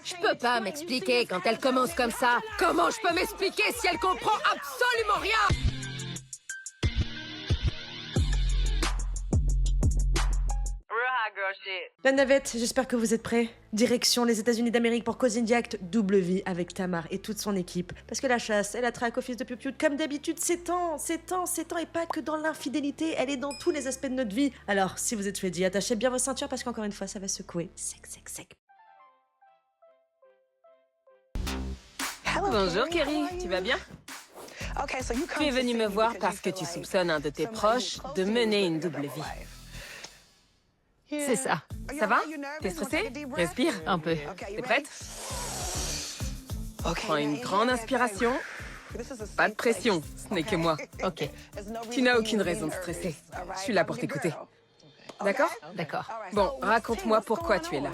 Je peux pas m'expliquer quand elle commence comme ça. Comment je peux m'expliquer si elle comprend absolument rien? La navette, j'espère que vous êtes prêts. Direction les États-Unis d'Amérique pour Cause Indiact double vie avec Tamar et toute son équipe. Parce que la chasse, elle a traque au fils de Piu-Piu, comme d'habitude, s'étend, et pas que dans l'infidélité, elle est dans tous les aspects de notre vie. Alors, si vous êtes ready, attachez bien vos ceintures parce qu'encore une fois, ça va secouer. Sec. Bonjour Kerry, tu vas bien? Tu es venu me voir parce que tu soupçonnes un de tes proches de mener une double vie. C'est ça. Ça va? T'es stressée? Respire un peu. T'es prête? Prends une grande inspiration. Pas de pression, ce n'est que moi. Ok, Tu n'as aucune raison de stresser. Je suis là pour t'écouter. D'accord? d'accord. Bon, raconte-moi pourquoi tu es là.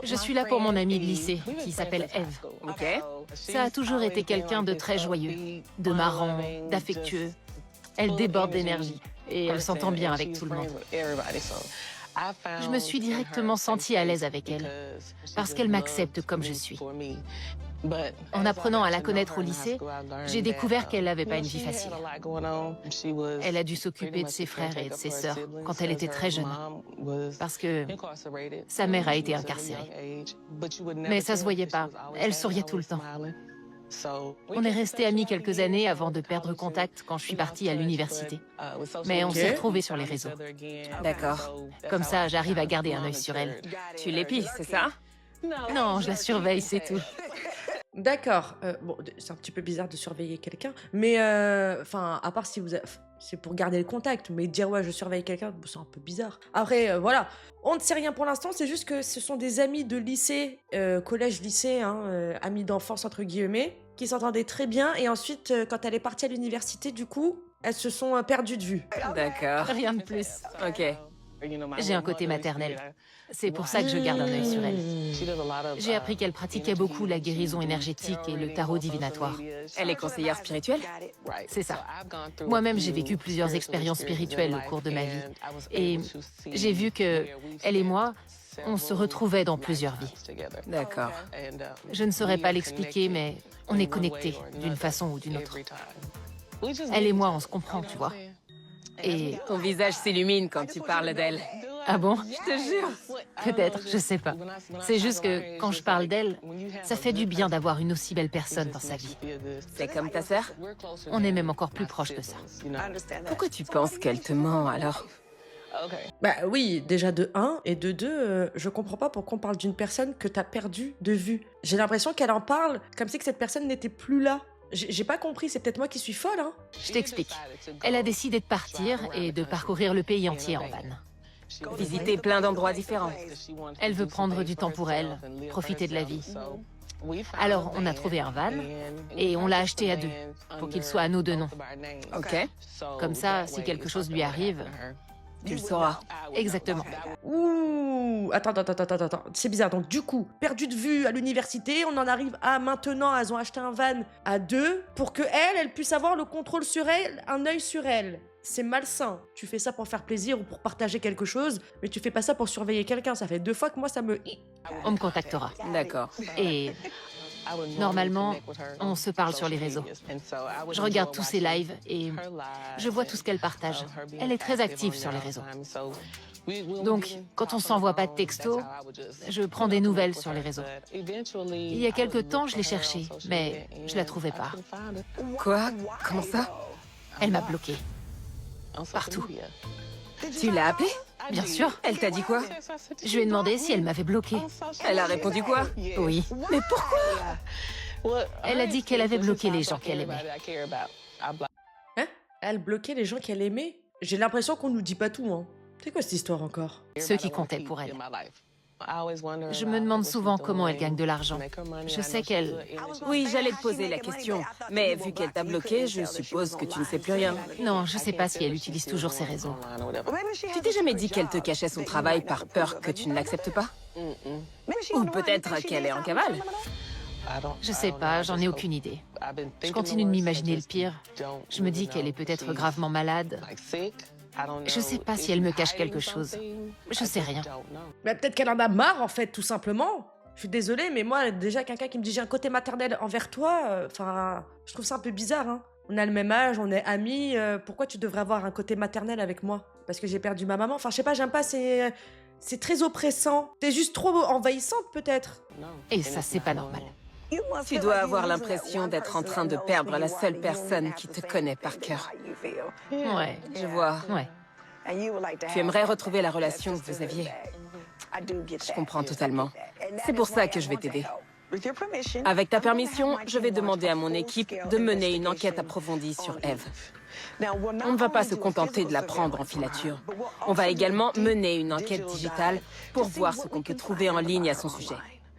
Je suis là pour mon amie de lycée, qui s'appelle Eve. Ok? Ça a toujours été quelqu'un de très joyeux, de marrant, d'affectueux. Elle déborde d'énergie et elle s'entend bien avec tout le monde. Je me suis directement sentie à l'aise avec elle, parce qu'elle m'accepte comme je suis. En apprenant à la connaître au lycée, j'ai découvert qu'elle n'avait pas une vie facile. Elle a dû s'occuper de ses frères et de ses sœurs quand elle était très jeune, parce que sa mère a été incarcérée. Mais ça se voyait pas, elle souriait tout le temps. On est restés amis quelques années avant de perdre contact quand je suis partie à l'université. Mais on s'est retrouvés sur les réseaux. D'accord. Comme ça, j'arrive à garder un œil sur elle. Tu l'épies, c'est ça? Non, je la surveille, c'est tout. D'accord. Bon, c'est un petit peu bizarre de surveiller quelqu'un, mais enfin, à part si vous, c'est pour garder le contact, mais dire ouais, je surveille quelqu'un, bon, c'est un peu bizarre. Après, voilà, on ne sait rien pour l'instant. C'est juste que ce sont des amis de lycée, collège-lycée, amis d'enfance entre guillemets, qui s'entendaient très bien. Et ensuite, quand elle est partie à l'université, du coup, elles se sont perdues de vue. D'accord. Rien de plus. Ok. J'ai un côté maternel. C'est pour ça que je garde un œil sur elle. J'ai appris qu'elle pratiquait beaucoup la guérison énergétique et le tarot divinatoire. Elle est conseillère spirituelle? C'est ça. Moi-même, j'ai vécu plusieurs expériences spirituelles au cours de ma vie. Et j'ai vu que elle et moi, on se retrouvait dans plusieurs vies. D'accord. Je ne saurais pas l'expliquer, mais on est connectés d'une façon ou d'une autre. Elle et moi, on se comprend, tu vois. Et... Ton visage s'illumine quand tu parles d'elle. Ah bon? Je te jure. Peut-être, je sais pas. C'est juste que quand je parle d'elle, ça fait du bien d'avoir une aussi belle personne dans sa vie. C'est comme ta sœur? On est même encore plus proche que ça. Pourquoi tu penses qu'elle te ment alors? Bah oui, déjà de 1 et de 2, je comprends pas pourquoi on parle d'une personne que t'as perdue de vue. J'ai l'impression qu'elle en parle comme si que cette personne n'était plus là. J'ai pas compris, c'est peut-être moi qui suis folle, hein. Je t'explique. Elle a décidé de partir et de parcourir le pays entier en van. Visiter plein d'endroits différents. Elle veut prendre du temps pour elle, profiter de la vie. Alors, on a trouvé un van et on l'a acheté à 2, pour qu'il soit à nos 2 noms. Ok. Comme ça, si quelque chose lui arrive, Tu le sauras. exactement. Ouh, attends. C'est bizarre. Donc du coup, perdu de vue à l'université, on en arrive à maintenant, elles ont acheté un van à 2 pour que elle puisse avoir le contrôle sur elle, un œil sur elle. C'est malsain. Tu fais ça pour faire plaisir ou pour partager quelque chose, mais tu fais pas ça pour surveiller quelqu'un. Ça fait 2 fois que moi ça me... On me contactera. D'accord. Et normalement, on se parle sur les réseaux. Je regarde tous ses lives et je vois tout ce qu'elle partage. Elle est très active sur les réseaux. Donc, quand on s'envoie pas de texto, je prends des nouvelles sur les réseaux. Il y a quelque temps, je l'ai cherchée, mais je la trouvais pas. Quoi? Comment ça? Elle m'a bloquée. Partout. Tu l'as appelée? Bien sûr. Elle t'a dit quoi? Je lui ai demandé si elle m'avait bloquée. Elle a répondu quoi? Oui. Mais pourquoi? Elle a dit qu'elle avait bloqué les gens qu'elle aimait. Hein? Elle bloquait les gens qu'elle aimait? J'ai l'impression qu'on nous dit pas tout, hein. C'est quoi cette histoire encore? Ceux qui comptaient pour elle. Je me demande souvent comment elle gagne de l'argent. Je sais qu'elle... Oui, j'allais te poser la question. Mais vu qu'elle t'a bloqué, je suppose que tu ne sais plus rien. Non, je sais pas si elle utilise toujours ses réseaux. Tu t'es jamais dit qu'elle te cachait son travail par peur que tu ne l'acceptes pas? Ou peut-être qu'elle est en cavale? Je sais pas, j'en ai aucune idée. Je continue de m'imaginer le pire. Je me dis qu'elle est peut-être gravement malade. Je sais pas si elle me cache quelque chose. Je sais rien. Mais peut-être qu'elle en a marre, en fait, tout simplement. Je suis désolée, mais moi, déjà, quelqu'un qui me dit j'ai un côté maternel envers toi, enfin, je trouve ça un peu bizarre, hein. On a le même âge, on est amis, pourquoi tu devrais avoir un côté maternel avec moi? Parce que j'ai perdu ma maman? Enfin, je sais pas, j'aime pas, c'est très oppressant. T'es juste trop envahissante, peut-être. Et ça, c'est pas normal. Tu dois avoir l'impression d'être en train de perdre la seule personne qui te connaît par cœur. Ouais, Je vois. ouais. Tu aimerais retrouver la relation que vous aviez. Je comprends totalement. C'est pour ça que je vais t'aider. Avec ta permission, je vais demander à mon équipe de mener une enquête approfondie sur Eve. On ne va pas se contenter de la prendre en filature. On va également mener une enquête digitale pour voir ce qu'on peut trouver en ligne à son sujet.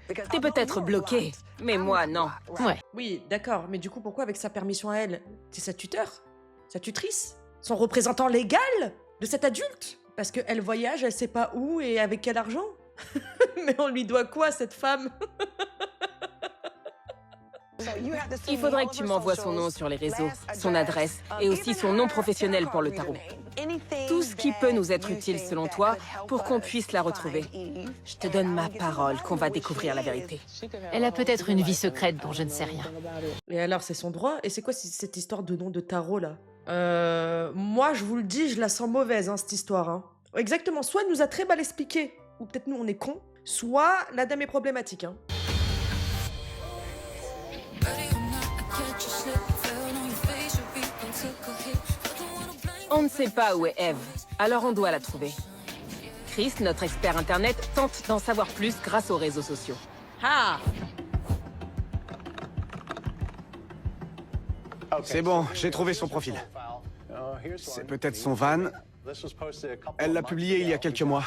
T'es peut-être bloqué, mais moi, non. Ouais. Oui, d'accord, mais du coup, pourquoi avec sa permission à elle? C'est sa tuteur? Sa tutrice? Son représentant légal de cet adulte? Parce qu'elle voyage, elle sait pas où et avec quel argent? Mais on lui doit quoi, cette femme? Il faudrait que tu m'envoies son nom sur les réseaux, son adresse et aussi son nom professionnel pour le tarot. Tout ce qui peut nous être utile selon toi pour qu'on puisse la retrouver. Je te donne ma parole qu'on va découvrir la vérité. Elle a peut-être une vie secrète dont je ne sais rien. Et alors, c'est son droit? Et c'est quoi cette histoire de nom de tarot, là? Moi, je vous le dis, je la sens mauvaise, hein, cette histoire. Hein. Exactement, soit elle nous a très mal expliqué, ou peut-être nous, on est cons, soit la dame est problématique. Hein. On ne sait pas où est Eve, alors on doit la trouver. Chris, notre expert Internet, tente d'en savoir plus grâce aux réseaux sociaux. Ah! C'est bon, j'ai trouvé son profil. C'est peut-être son van. Elle l'a publié il y a quelques mois.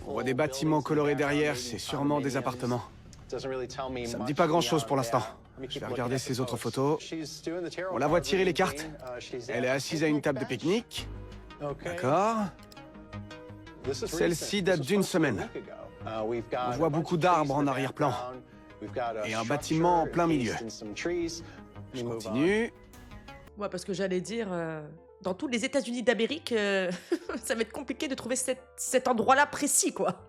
On voit des bâtiments colorés derrière, c'est sûrement des appartements. Ça me dit pas grand-chose pour l'instant. Je vais regarder ses autres photos. On la voit tirer les cartes. Elle est assise à une table de pique-nique. D'accord. Celle-ci date d'une semaine. On voit beaucoup d'arbres en arrière-plan. Et un bâtiment en plein milieu. Je continue. Ouais, parce que j'allais dire, dans tous les États-Unis d'Amérique, ça va être compliqué de trouver cet endroit-là précis, quoi.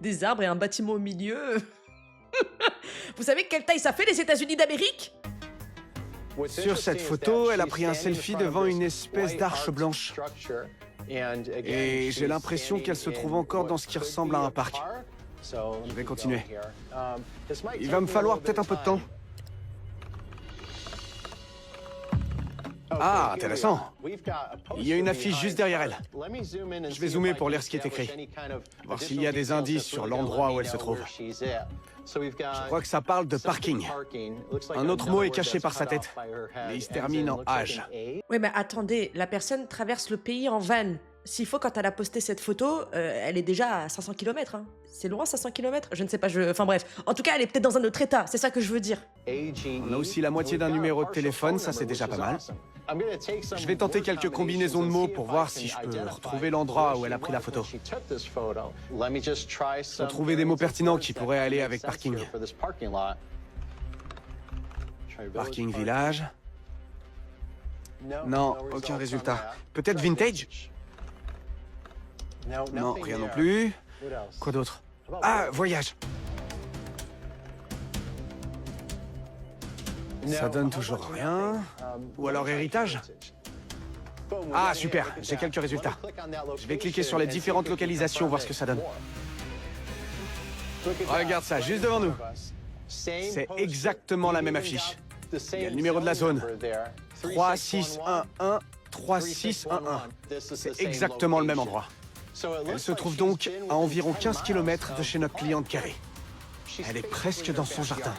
Des arbres et un bâtiment au milieu. Vous savez quelle taille ça fait, les États-Unis d'Amérique? Sur cette photo, elle a pris un selfie devant une espèce d'arche blanche. Et j'ai l'impression qu'elle se trouve encore dans ce qui ressemble à un parc. Je vais continuer. Il va me falloir peut-être un peu de temps. Ah, intéressant. Il y a une affiche juste derrière elle. Je vais zoomer pour lire ce qui est écrit. Voir s'il y a des indices sur l'endroit où elle se trouve. Je crois que ça parle de parking. Un autre mot est caché par sa tête. Et il se termine en âge. Oui, mais attendez, la personne traverse le pays en van. S'il faut, quand elle a posté cette photo, elle est déjà à 500 km. Hein. C'est loin, 500 km? Je ne sais pas, Enfin bref. En tout cas, elle est peut-être dans un autre état, c'est ça que je veux dire. On a aussi la moitié d'un numéro de téléphone, ça c'est déjà pas mal. Je vais tenter quelques combinaisons de mots pour voir si je peux retrouver l'endroit où elle a pris la photo. Faut trouver des mots pertinents qui pourraient aller avec parking. Parking village. Non, aucun résultat. Peut-être vintage? Non, rien non plus. Quoi d'autre? Ah, voyage. Ça donne toujours rien. Ou alors héritage? Ah, super, j'ai quelques résultats. Je vais cliquer sur les différentes localisations, voir ce que ça donne. Regarde ça, juste devant nous. C'est exactement la même affiche. Il y a le numéro de la zone. 3611, 3611. C'est exactement le même endroit. Elle se trouve donc à environ 15 km de chez notre cliente Carrie. Elle est presque dans son jardin.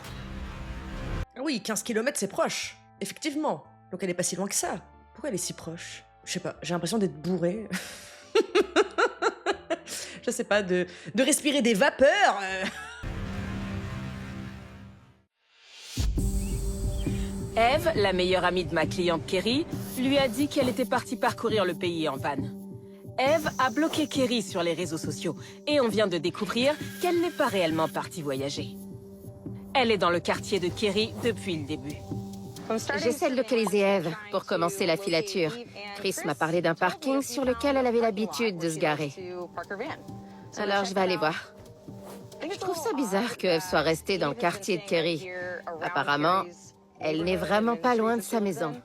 Oui, 15 km, c'est proche. Effectivement. Donc elle est pas si loin que ça. Pourquoi elle est si proche? Je sais pas, j'ai l'impression d'être bourrée. Je sais pas, de respirer des vapeurs. Eve, la meilleure amie de ma cliente Kerry, lui a dit qu'elle était partie parcourir le pays en van. Eve a bloqué Kerry sur les réseaux sociaux et on vient de découvrir qu'elle n'est pas réellement partie voyager. Elle est dans le quartier de Kerry depuis le début. J'essaie de localiser Eve pour commencer la filature. Chris m'a parlé d'un parking sur lequel elle avait l'habitude de se garer. Alors je vais aller voir. Je trouve ça bizarre que Eve soit restée dans le quartier de Kerry. Apparemment, elle n'est vraiment pas loin de sa maison.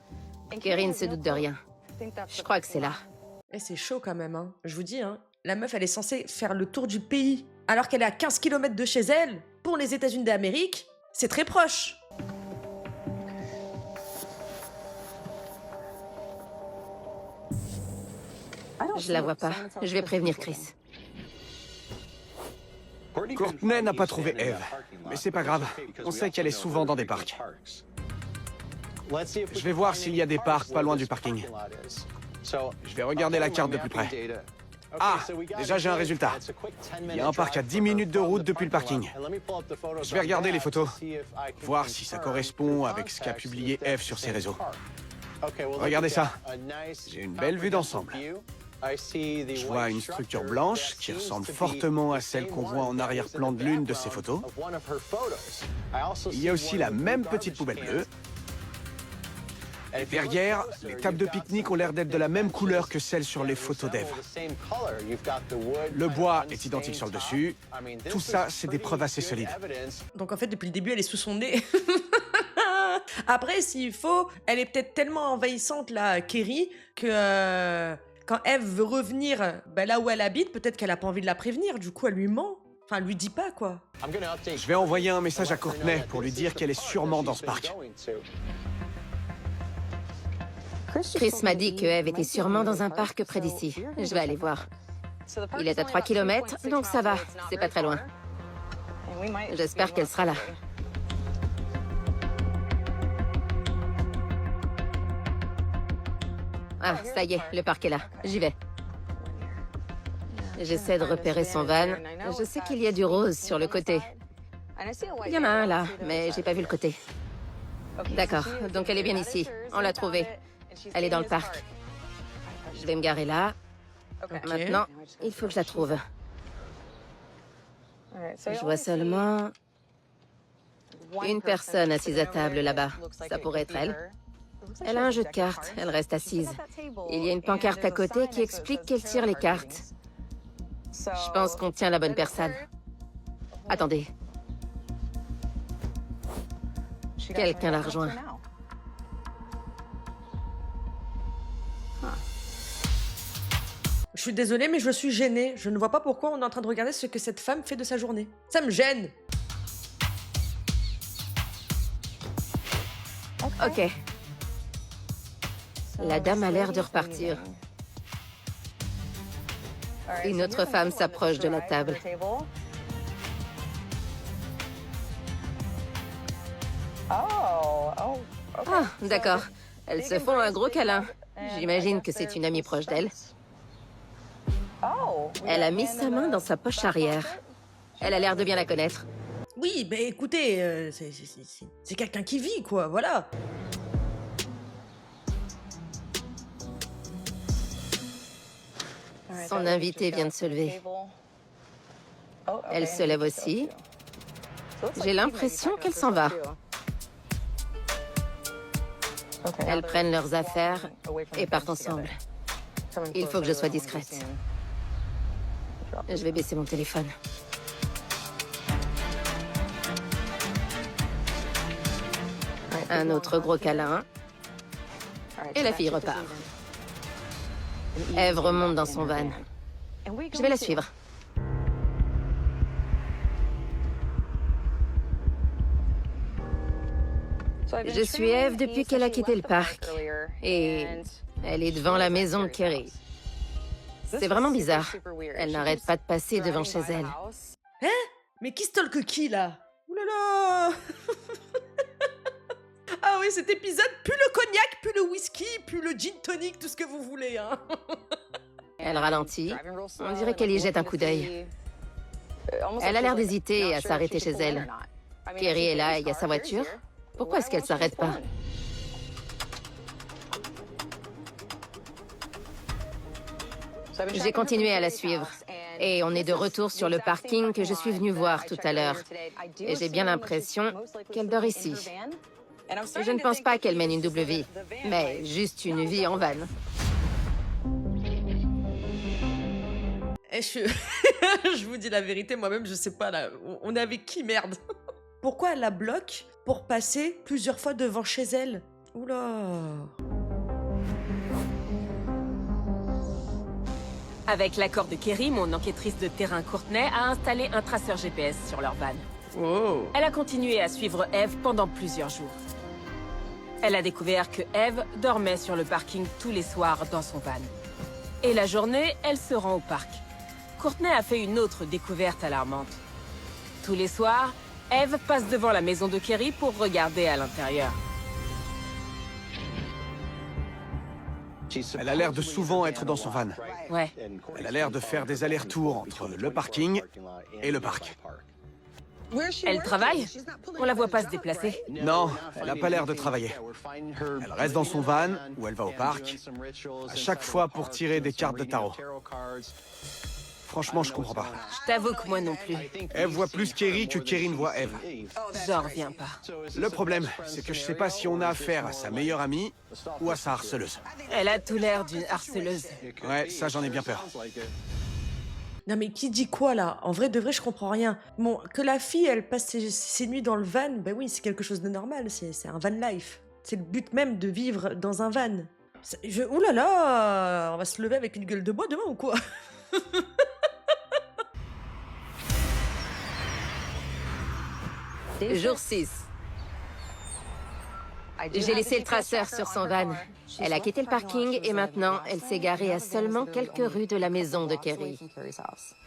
Kerry ne se doute de rien. Je crois que c'est là. Et c'est chaud quand même, hein. Je vous dis, hein. La meuf, elle est censée faire le tour du pays, alors qu'elle est à 15 km de chez elle. Pour les États-Unis d'Amérique, c'est très proche. Je la vois pas. Je vais prévenir Chris. Courtney n'a pas trouvé Eve, mais c'est pas grave. On sait qu'elle est souvent dans des parcs. Je vais voir s'il y a des parcs pas loin du parking. Je vais regarder la carte de plus près. Ah, déjà j'ai un résultat. Il y a un parc à 10 minutes de route depuis le parking. Je vais regarder les photos, voir si ça correspond avec ce qu'a publié Eve sur ses réseaux. Regardez ça. J'ai une belle vue d'ensemble. Je vois une structure blanche qui ressemble fortement à celle qu'on voit en arrière-plan de l'une de ses photos. Il y a aussi la même petite poubelle bleue. Et derrière, les tables de pique-nique ont l'air d'être de la même couleur que celles sur les photos d'Eve. Le bois est identique sur le dessus. Tout ça, c'est des preuves assez solides. Donc en fait, depuis le début, elle est sous son nez. Après, s'il faut, elle est peut-être tellement envahissante, là, Kerry, que quand Eve veut revenir là où elle habite, peut-être qu'elle a pas envie de la prévenir. Du coup, elle lui ment. Enfin, elle lui dit pas, quoi. Je vais envoyer un message à Courtney pour lui dire qu'elle est sûrement dans ce parc. Chris m'a dit que Eve était sûrement dans un parc près d'ici. Je vais aller voir. Il est à 3 km, donc ça va. C'est pas très loin. J'espère qu'elle sera là. Ah, ça y est, le parc est là. J'y vais. J'essaie de repérer son van. Je sais qu'il y a du rose sur le côté. Il y en a un là, mais j'ai pas vu le côté. D'accord, donc elle est bien ici. On l'a trouvée. Elle est dans le parc. Je vais me garer là. Maintenant, il faut que je la trouve. Je vois seulement une personne assise à table là-bas. Ça pourrait être elle. Elle a un jeu de cartes. Elle reste assise. Il y a une pancarte à côté qui explique qu'elle tire les cartes. Je pense qu'on tient la bonne personne. Attendez. Quelqu'un la rejoint. Je suis désolée, mais je suis gênée. Je ne vois pas pourquoi on est en train de regarder ce que cette femme fait de sa journée. Ça me gêne. Ok. La dame a l'air de repartir. Une autre femme s'approche de la table. Ah, d'accord. Elles se font un gros câlin. J'imagine que c'est une amie proche d'elle. Elle a mis sa main dans sa poche arrière. Elle a l'air de bien la connaître. Oui, mais écoutez, c'est quelqu'un qui vit, quoi, voilà. Son invité vient de se lever. Elle se lève aussi. J'ai l'impression qu'elle s'en va. Elles prennent leurs affaires et partent ensemble. Il faut que je sois discrète. Je vais baisser mon téléphone. Un autre gros câlin. Et la fille repart. Eve remonte dans son van. Je vais la suivre. Je suis Eve depuis qu'elle a quitté le parc. Et elle est devant la maison de Kerry. C'est vraiment bizarre. Elle n'arrête pas de passer devant chez elle. Hein? Mais qui stalke qui, là? Ouh là là. Ah oui, cet épisode, plus le cognac, plus le whisky, plus le gin tonic, tout ce que vous voulez, hein. Elle ralentit. On dirait qu'elle y jette un coup d'œil. Elle a l'air d'hésiter à s'arrêter chez elle. Kerry est là, il y a sa voiture. Pourquoi est-ce qu'elle s'arrête pas? J'ai continué à la suivre. Et on est de retour sur le parking que je suis venue voir tout à l'heure. Et j'ai bien l'impression qu'elle dort ici. Je ne pense pas qu'elle mène une double vie, mais juste une vie en van. Et Je vous dis la vérité, moi-même, je sais pas, là. On est avec qui, merde? Pourquoi elle la bloque pour passer plusieurs fois devant chez elle? Oula. Avec l'accord de Kerry, mon enquêtrice de terrain Courtney a installé un traceur GPS sur leur van. Oh. Elle a continué à suivre Eve pendant plusieurs jours. Elle a découvert que Eve dormait sur le parking tous les soirs dans son van. Et la journée, elle se rend au parc. Courtney a fait une autre découverte alarmante. Tous les soirs, Eve passe devant la maison de Kerry pour regarder à l'intérieur. Elle a l'air de souvent être dans son van. Ouais. Elle a l'air de faire des allers-retours entre le parking et le parc. Elle travaille? On la voit pas se déplacer. Non, elle a pas l'air de travailler. Elle reste dans son van, ou elle va au parc, à chaque fois pour tirer des cartes de tarot. Franchement, je comprends pas. Je t'avoue que moi non plus. Eve voit plus Kerry que Kerry ne voit Eve. J'en reviens pas. Le problème, c'est que je sais pas si on a affaire à sa meilleure amie ou à sa harceleuse. Elle a tout l'air d'une harceleuse. Ouais, ça j'en ai bien peur. Non mais qui dit quoi là? En vrai de vrai, je comprends rien. Bon, que la fille, elle passe ses nuits dans le van, ben oui, c'est quelque chose de normal, c'est un van life. C'est le but même de vivre dans un van. Ouh là là, on va se lever avec une gueule de bois demain ou quoi? Jour 6. J'ai laissé le traceur sur son van. Elle a quitté le parking et maintenant, elle s'est garée à seulement quelques rues de la maison de Kerry.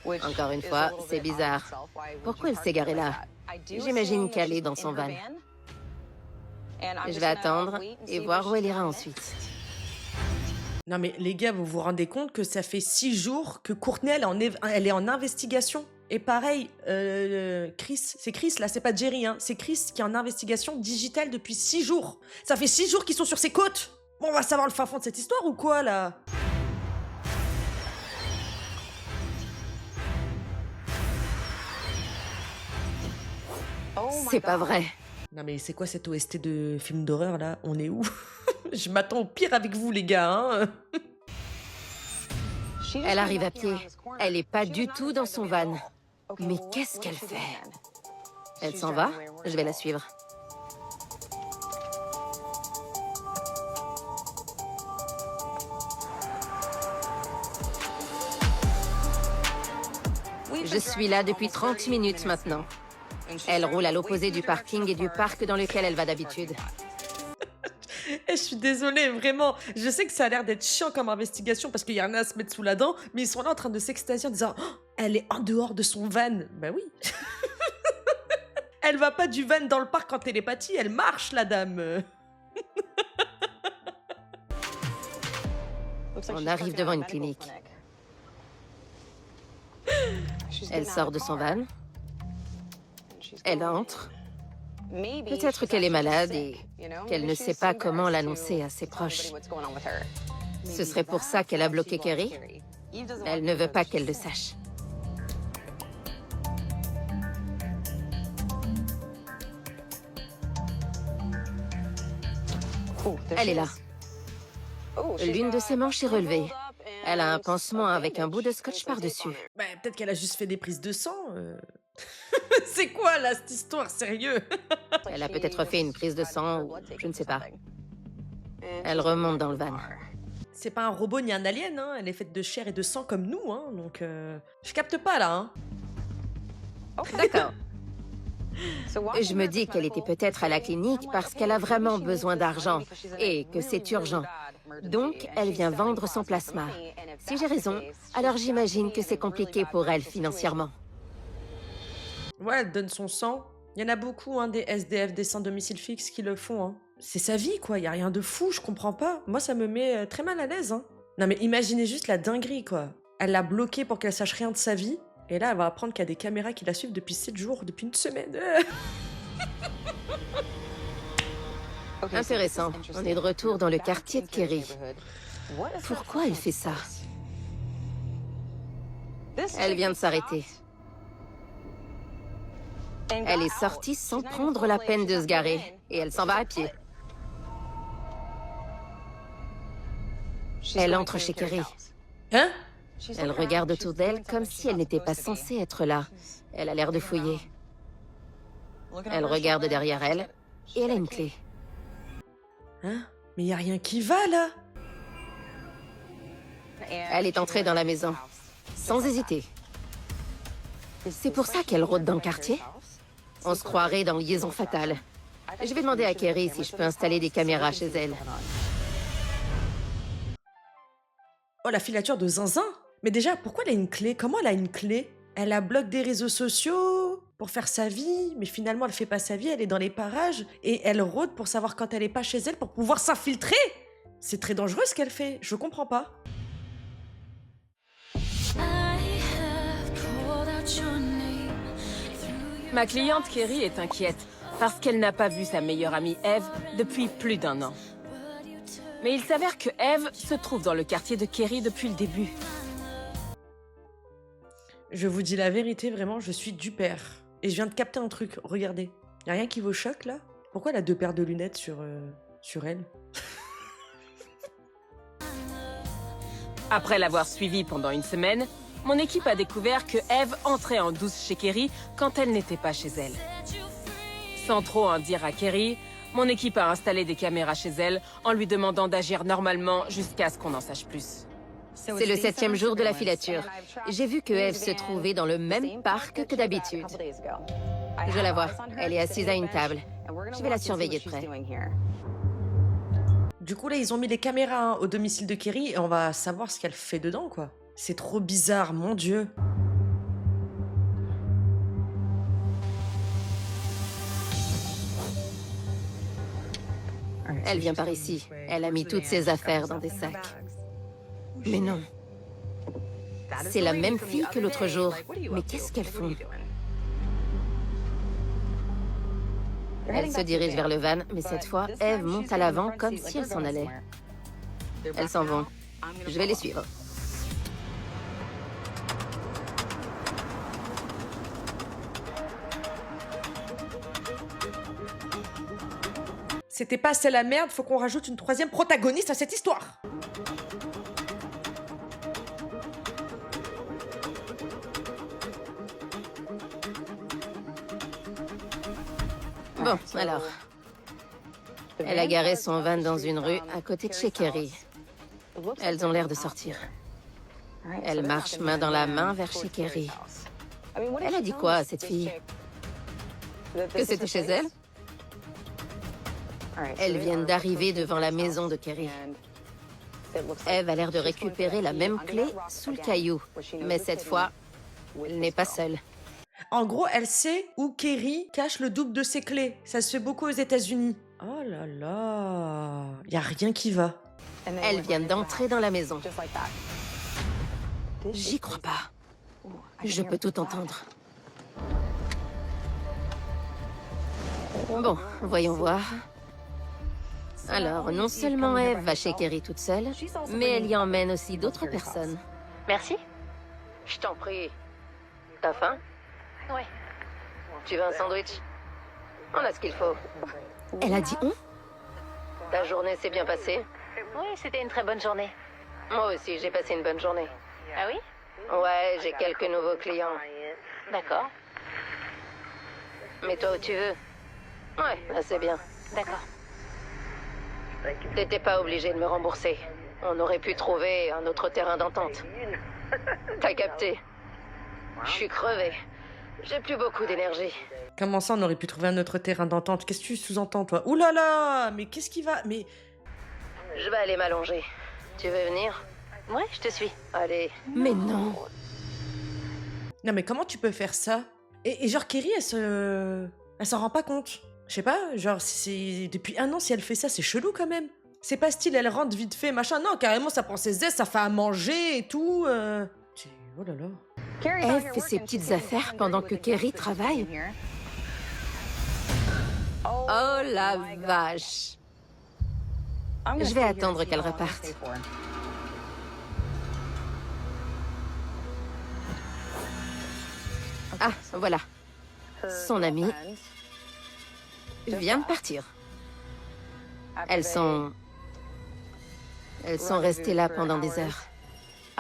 Encore une fois, c'est bizarre. Pourquoi elle s'est garée là? J'imagine qu'elle est dans son van. Je vais attendre et voir où elle ira ensuite. Non mais les gars, vous vous rendez compte que ça fait 6 jours que Courtney, elle est en investigation? Et pareil, Chris, c'est Chris là, c'est pas Jerry, hein, c'est Chris qui est en investigation digitale depuis 6 jours. Ça fait 6 jours qu'ils sont sur ses côtes. Bon, on va savoir le fin fond de cette histoire ou quoi là? C'est pas vrai. Non mais c'est quoi cette OST de film d'horreur là? On est où? Je m'attends au pire avec vous les gars, hein. Elle arrive à pied. Elle est pas du tout dans son van. Mais qu'est-ce qu'elle fait? Elle s'en va? Je vais la suivre. Je suis là depuis 30 minutes maintenant. Elle roule à l'opposé du parking et du parc dans lequel elle va d'habitude. Je suis désolée, vraiment. Je sais que ça a l'air d'être chiant comme investigation parce qu'il y en a à se mettre sous la dent, mais ils sont là en train de s'extasier en disant oh, elle est en dehors de son van. Ben oui. Elle va pas du van dans le parc en télépathie, elle marche, la dame. On arrive devant une clinique. Elle sort de son van. Elle entre. Peut-être qu'elle est malade et qu'elle ne sait pas comment l'annoncer à ses proches. Ce serait pour ça qu'elle a bloqué Kerry. Elle ne veut pas qu'elle le sache. Elle est là. L'une de ses manches est relevée. Elle a un pansement avec un bout de scotch par-dessus. Ben, peut-être qu'elle a juste fait des prises de sang. C'est quoi là cette histoire, sérieux? Elle a peut-être fait une prise de sang ou je ne sais pas. Elle remonte dans le van. C'est pas un robot ni un alien, hein. Elle est faite de chair et de sang comme nous, hein. Donc, je capte pas là, hein. D'accord. Je me dis qu'elle était peut-être à la clinique parce qu'elle a vraiment besoin d'argent et que c'est urgent. Donc, elle vient vendre son plasma. Si j'ai raison, alors j'imagine que c'est compliqué pour elle financièrement. Ouais, elle donne son sang. Il y en a beaucoup, hein, des SDF, des sans domicile fixe qui le font, hein. C'est sa vie, quoi. Il y a rien de fou, je comprends pas. Moi, ça me met très mal à l'aise, hein. Non, mais imaginez juste la dinguerie, quoi. Elle l'a bloquée pour qu'elle sache rien de sa vie. Et là, elle va apprendre qu'il y a des caméras qui la suivent depuis 7 jours, depuis une semaine. Intéressant. On est de retour dans le quartier de Kerry. Pourquoi elle fait ça? Elle vient de s'arrêter. Elle est sortie sans prendre la peine de se garer. Et elle s'en va à pied. Elle entre chez Kerry. Hein? Elle regarde autour d'elle comme si elle n'était pas censée être là. Elle a l'air de fouiller. Elle regarde derrière elle et elle a une clé. Hein? Mais y a rien qui va, là? Elle est entrée dans la maison, sans hésiter. C'est pour ça qu'elle rôde dans le quartier? On se croirait dans Liaison fatale. Je vais demander à Kerry si je peux installer des caméras chez elle. Oh, la filature de zinzin! Mais déjà, pourquoi elle a une clé? Comment elle a une clé? Elle a bloqué des réseaux sociaux pour faire sa vie, mais finalement elle fait pas sa vie, elle est dans les parages et elle rôde pour savoir quand elle est pas chez elle pour pouvoir s'infiltrer. C'est très dangereux ce qu'elle fait, je comprends pas. Ma cliente Kerry est inquiète parce qu'elle n'a pas vu sa meilleure amie Eve depuis plus d'1 an. Mais il s'avère que Eve se trouve dans le quartier de Kerry depuis le début. Je vous dis la vérité, vraiment, je suis du père. Et je viens de capter un truc, regardez. Y a rien qui vous choque là? Pourquoi elle a 2 paires de lunettes sur elle? Après l'avoir suivie pendant une semaine, mon équipe a découvert que Eve entrait en douce chez Kerry quand elle n'était pas chez elle. Sans trop en dire à Kerry, mon équipe a installé des caméras chez elle en lui demandant d'agir normalement jusqu'à ce qu'on en sache plus. C'est le 7e jour de la filature. J'ai vu que Eve se trouvait dans le même parc que d'habitude. Je la vois. Elle est assise à une table. Je vais la surveiller de près. Du coup là, ils ont mis les caméras au domicile de Kerry et on va savoir ce qu'elle fait dedans, quoi. C'est trop bizarre, mon Dieu. Elle vient par ici. Elle a mis toutes ses affaires dans des sacs. Mais non. C'est la même fille que l'autre jour. Mais qu'est-ce qu'elles font? Elle se dirige vers le van, mais cette fois, Eve monte à l'avant comme si elle s'en allait. Elles s'en vont. Je vais les suivre. C'était pas assez la merde, faut qu'on rajoute une 3e protagoniste à cette histoire. Bon, alors. Elle a garé son van dans une rue à côté de chez Kerry. Elles ont l'air de sortir. Elle marche main dans la main vers chez Kerry. Elle a dit quoi à cette fille? Que c'était chez elle? Elles viennent d'arriver devant la maison de Kerry. Eve a l'air de récupérer la même clé sous le caillou. Mais cette fois, elle n'est pas seule. En gros, elle sait où Kerry cache le double de ses clés. Ça se fait beaucoup aux États-Unis. Oh là là, y a rien qui va. Elle vient d'entrer dans la maison. J'y crois pas. Je peux tout entendre. Bon, voyons voir. Alors, non seulement Eve va chez Kerry toute seule, mais elle y emmène aussi d'autres personnes. Merci. Je t'en prie. T'as faim? Oui. Tu veux un sandwich? On a ce qu'il faut. Elle a dit on? Ta journée s'est bien passée? Oui, c'était une très bonne journée. Moi aussi, j'ai passé une bonne journée. Ah oui? Ouais, j'ai quelques nouveaux clients. D'accord. Mais toi où tu veux? Ouais, assez bien. D'accord. T'étais pas obligé de me rembourser. On aurait pu trouver un autre terrain d'entente. T'as capté? Je suis crevée. J'ai plus beaucoup d'énergie. Comment ça, on aurait pu trouver un autre terrain d'entente? Qu'est-ce que tu sous-entends, toi? Ouh là là, mais qu'est-ce qui va? Mais... Je vais aller m'allonger. Tu veux venir? Ouais, je te suis. Allez. Mais non. Non mais comment tu peux faire ça? Et genre, Kerry, elle s'en rend pas compte. Je sais pas, genre, c'est depuis 1 an, si elle fait ça, c'est chelou quand même. C'est pas style, elle rentre vite fait, machin. Non, carrément, ça prend ses aises, ça fait à manger et tout. Oh là là. Eve fait ses petites affaires pendant que Kerry travaille. Oh la vache. Je vais attendre qu'elle reparte. Ah, voilà. Son amie vient de partir. Elles sont restées là pendant des heures.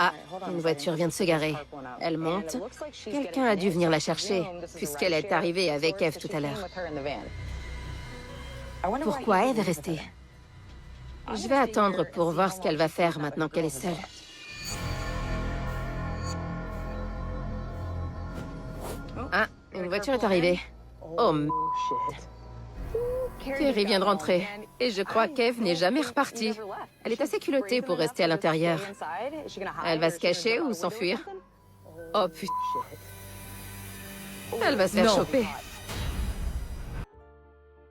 Ah, une voiture vient de se garer. Elle monte. Quelqu'un a dû venir la chercher, puisqu'elle est arrivée avec Eve tout à l'heure. Pourquoi Eve est restée? Je vais attendre pour voir ce qu'elle va faire maintenant qu'elle est seule. Ah, une voiture est arrivée. Oh, Kerry vient de rentrer. Et je crois qu'Eve n'est jamais repartie. Elle est assez culottée pour rester à l'intérieur. Elle va se cacher ou s'enfuir? Oh putain. Elle va se faire choper.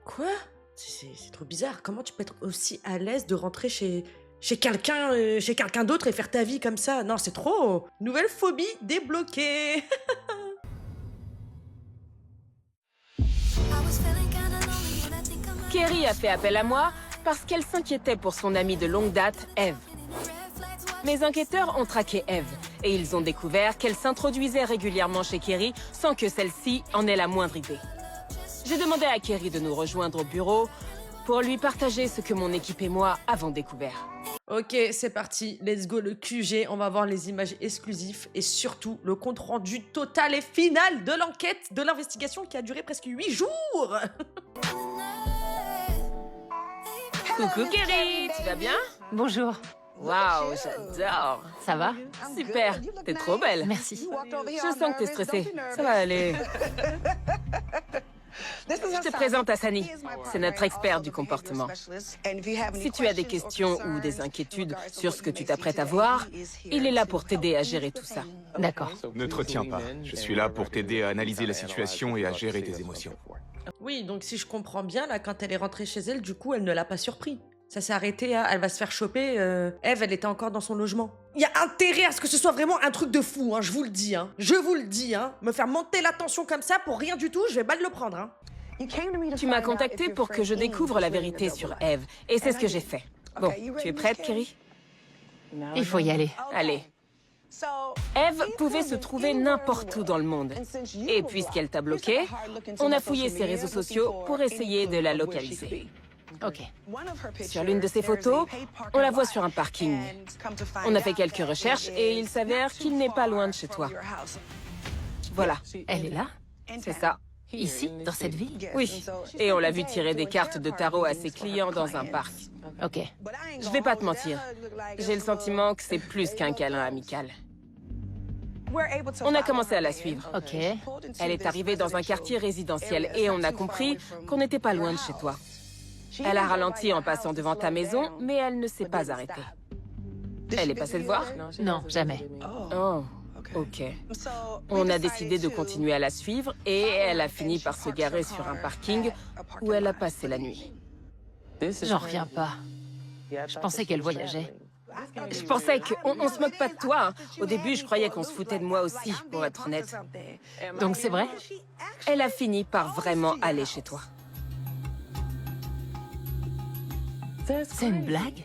Quoi? C'est trop bizarre. Comment tu peux être aussi à l'aise de rentrer chez quelqu'un d'autre et faire ta vie comme ça? Non, c'est trop. Nouvelle phobie débloquée. Kerry a fait appel à moi parce qu'elle s'inquiétait pour son amie de longue date, Eve. Mes enquêteurs ont traqué Eve et ils ont découvert qu'elle s'introduisait régulièrement chez Kerry sans que celle-ci en ait la moindre idée. J'ai demandé à Kerry de nous rejoindre au bureau pour lui partager ce que mon équipe et moi avons découvert. Ok, c'est parti. Let's go le QG. On va voir les images exclusives et surtout le compte rendu total et final de l'enquête, de l'investigation qui a duré presque 8 jours. Coucou Kerry, tu vas bien? Bonjour. Waouh, j'adore. Ça va? Super, t'es trop belle. Merci. Je sens que t'es stressée. Ça va aller. Je te présente Hassani. C'est notre expert du comportement. Si tu as des questions ou des inquiétudes sur ce que tu t'apprêtes à voir, il est là pour t'aider à gérer tout ça. D'accord. Ne te retiens pas. Je suis là pour t'aider à analyser la situation et à gérer tes émotions. Oui, donc si je comprends bien, là, quand elle est rentrée chez elle, du coup, elle ne l'a pas surpris. Ça s'est arrêté à... Elle va se faire choper. Eve, elle était encore dans son logement. Il y a intérêt à ce que ce soit vraiment un truc de fou, hein, je vous le dis. Hein. Je vous le dis, hein. Me faire monter la tension comme ça pour rien du tout, je vais mal le prendre. Hein. Tu m'as contacté pour que je découvre la vérité sur Eve, et c'est ce que j'ai fait. Bon, tu es prête, Kerry? Il faut y aller. Allez. Eve pouvait se trouver n'importe où dans le monde. Et puisqu'elle t'a bloqué, on a fouillé ses réseaux sociaux pour essayer de la localiser. Ok. Sur l'une de ses photos, on la voit sur un parking. On a fait quelques recherches et il s'avère qu'il n'est pas loin de chez toi. Voilà, Elle est là? c'est ça. Ici? Dans cette ville? Oui, et on l'a vu tirer des cartes de tarot à ses clients dans un parc. Ok. Je vais pas te mentir, j'ai le sentiment que c'est plus qu'un câlin amical. On a commencé à la suivre. Ok. Elle est arrivée dans un quartier résidentiel et on a compris qu'on n'était pas loin de chez toi. Elle a ralenti en passant devant ta maison, mais elle ne s'est pas arrêtée. Elle est passée te voir? Non, jamais. Oh, ok. On a décidé de continuer à la suivre et elle a fini par se garer sur un parking où elle a passé la nuit. J'en reviens pas. Je pensais qu'elle voyageait. Je pensais qu'on se moque pas de toi. Hein. Au début, je croyais qu'on se foutait de moi aussi, pour être honnête. Donc c'est vrai? Elle a fini par vraiment aller chez toi. C'est une blague?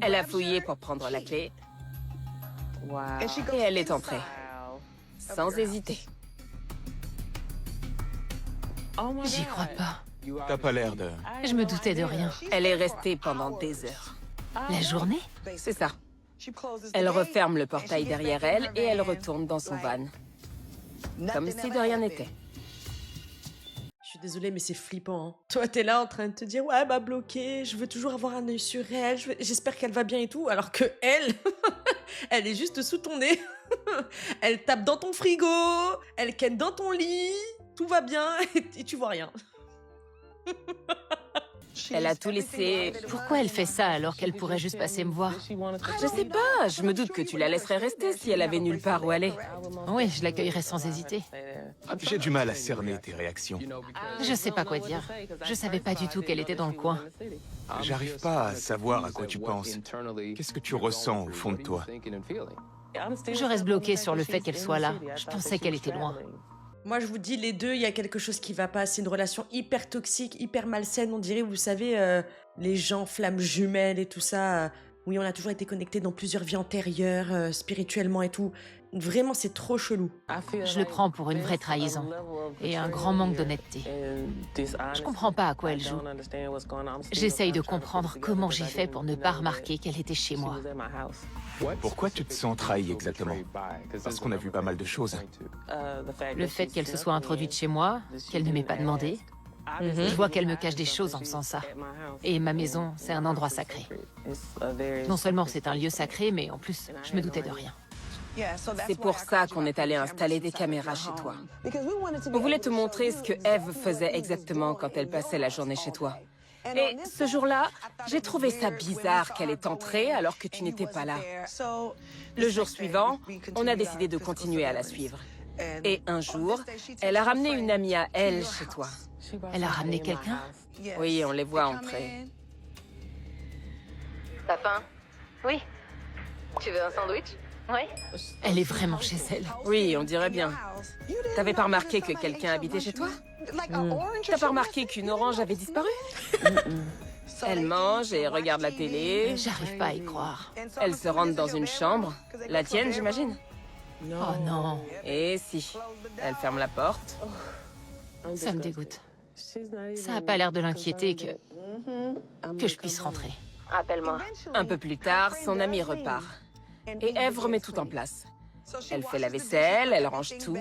Elle a fouillé pour prendre la clé. Et elle est entrée. Sans hésiter. J'y crois pas. T'as pas l'air de... Je me doutais de rien. Elle est restée pendant des heures. La journée? C'est ça. Elle referme le portail derrière elle et elle retourne dans son van. Comme si de rien n'était. Je suis désolée, mais c'est flippant. Hein. Toi, t'es là en train de te dire, ouais, bah bloqué, je veux toujours avoir un œil sur elle, j'espère qu'elle va bien et tout, alors que elle, elle est juste sous ton nez. Elle tape dans ton frigo, elle ken dans ton lit, tout va bien et tu vois rien. Elle a tout laissé. Pourquoi elle fait ça alors qu'elle pourrait juste passer me voir? Je sais pas, je me doute que tu la laisserais rester si elle avait nulle part où aller. Oui, je l'accueillerais sans hésiter. J'ai du mal à cerner tes réactions. Je sais pas quoi dire. Je savais pas du tout qu'elle était dans le coin. J'arrive pas à savoir à quoi tu penses. Qu'est-ce que tu ressens au fond de toi? Je reste bloquée sur le fait qu'elle soit là. Je pensais qu'elle était loin. Moi, je vous dis, les deux, il y a quelque chose qui va pas. C'est une relation hyper toxique, hyper malsaine, on dirait, vous savez, les gens flammes jumelles et tout ça. Oui, on a toujours été connectés dans plusieurs vies antérieures, spirituellement et tout. Vraiment, c'est trop chelou. Je le prends pour une vraie trahison et un grand manque d'honnêteté. Je comprends pas à quoi elle joue. J'essaye de comprendre comment j'ai fait pour ne pas remarquer qu'elle était chez moi. Pourquoi tu te sens trahi exactement? Parce qu'on a vu pas mal de choses. Le fait qu'elle se soit introduite chez moi, qu'elle ne m'ait pas demandé. Je vois qu'elle me cache des choses en faisant ça. Et ma maison, c'est un endroit sacré. Non seulement c'est un lieu sacré, mais en plus, je me doutais de rien. C'est pour ça qu'on est allé installer des caméras chez toi. On voulait te montrer ce que Eve faisait exactement quand elle passait la journée chez toi. Et ce jour-là, j'ai trouvé ça bizarre qu'elle est entrée alors que tu n'étais pas là. Le jour suivant, on a décidé de continuer à la suivre. Et un jour, elle a ramené une amie à elle chez toi. Elle a ramené quelqu'un? Oui, on les voit entrer. T'as faim? Oui. Tu veux un sandwich? Oui. Elle est vraiment chez elle. Oui, on dirait bien. T'avais pas remarqué que quelqu'un habitait chez toi? T'as pas remarqué qu'une orange avait disparu? Elle mange et regarde la télé. J'arrive pas à y croire. Elle se rentre dans une chambre. La tienne, j'imagine? Oh non, Et si. Elle ferme la porte. ça me dégoûte. Ça a pas l'air de l'inquiéter que je puisse rentrer. Rappelle-moi. Un peu plus tard, son amie repart. Et Eve remet tout en place. Elle fait la vaisselle, elle range tout.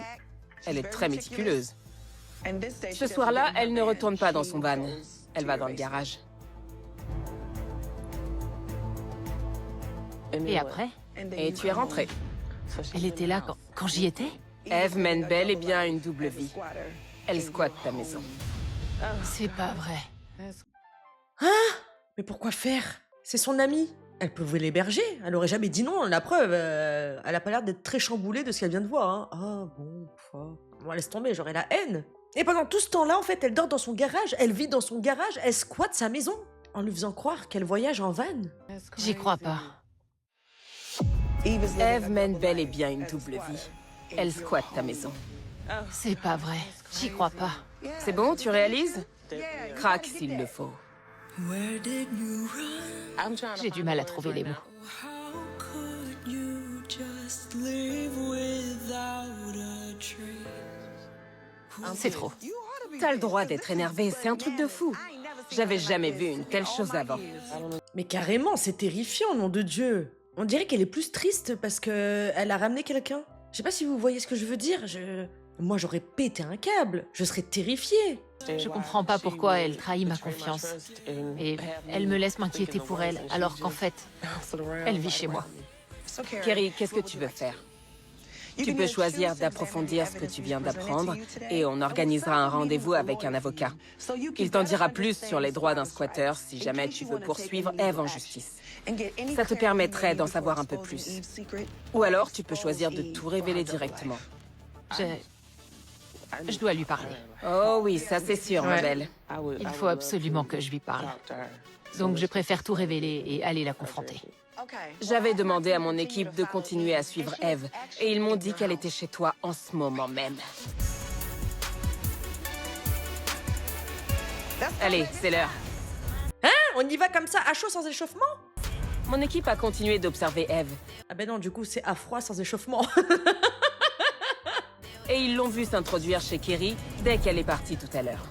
Elle est très méticuleuse. Ce soir-là, elle ne retourne pas dans son van. Elle va dans le garage. Et après? Et tu es rentrée. Elle était là quand j'y étais? Eve mène bel et bien une double vie. Elle squatte ta maison. C'est pas vrai. Mais pourquoi faire? C'est son amie. Elle pouvait l'héberger. Elle aurait jamais dit non. La preuve, elle a pas l'air d'être très chamboulée de ce qu'elle vient de voir. Hein. Ah bon, bon, laisse tomber, j'aurais la haine. Et pendant tout ce temps-là, en fait, elle dort dans son garage, elle vit dans son garage, elle squatte sa maison, en lui faisant croire qu'elle voyage en van. J'y crois pas. Eve mène bel et bien une double vie. Elle squatte ta maison. C'est pas vrai. J'y crois pas. C'est bon, tu réalises? Craque s'il le faut. J'ai du mal à trouver les mots. C'est trop. T'as le droit d'être énervé, c'est un truc de fou. J'avais jamais vu une telle chose avant. Mais carrément, c'est terrifiant, nom de Dieu. On dirait qu'elle est plus triste parce que elle a ramené quelqu'un. Je sais pas si vous voyez ce que je veux dire. Moi, j'aurais pété un câble. Je serais terrifiée. Je comprends pas pourquoi elle trahit ma confiance. Et elle me laisse m'inquiéter pour elle, alors qu'en fait, elle vit chez moi. Kerry, qu'est-ce que tu veux faire? Tu peux choisir d'approfondir ce que tu viens d'apprendre et on organisera un rendez-vous avec un avocat. Il t'en dira plus sur les droits d'un squatter si jamais tu veux poursuivre Eve en justice. Ça te permettrait d'en savoir un peu plus. Ou alors tu peux choisir de tout révéler directement. Je dois lui parler. Oh oui, ça c'est sûr, ma belle. Il faut absolument que je lui parle. Donc je préfère tout révéler et aller la confronter. J'avais demandé à mon équipe de continuer à suivre Eve et ils m'ont dit qu'elle était chez toi en ce moment même. Allez, c'est l'heure. On y va comme ça, à chaud sans échauffement? Mon équipe a continué d'observer Eve Ah ben non, du coup, c'est à froid sans échauffement. et ils l'ont vue s'introduire chez Kerry dès qu'elle est partie tout à l'heure.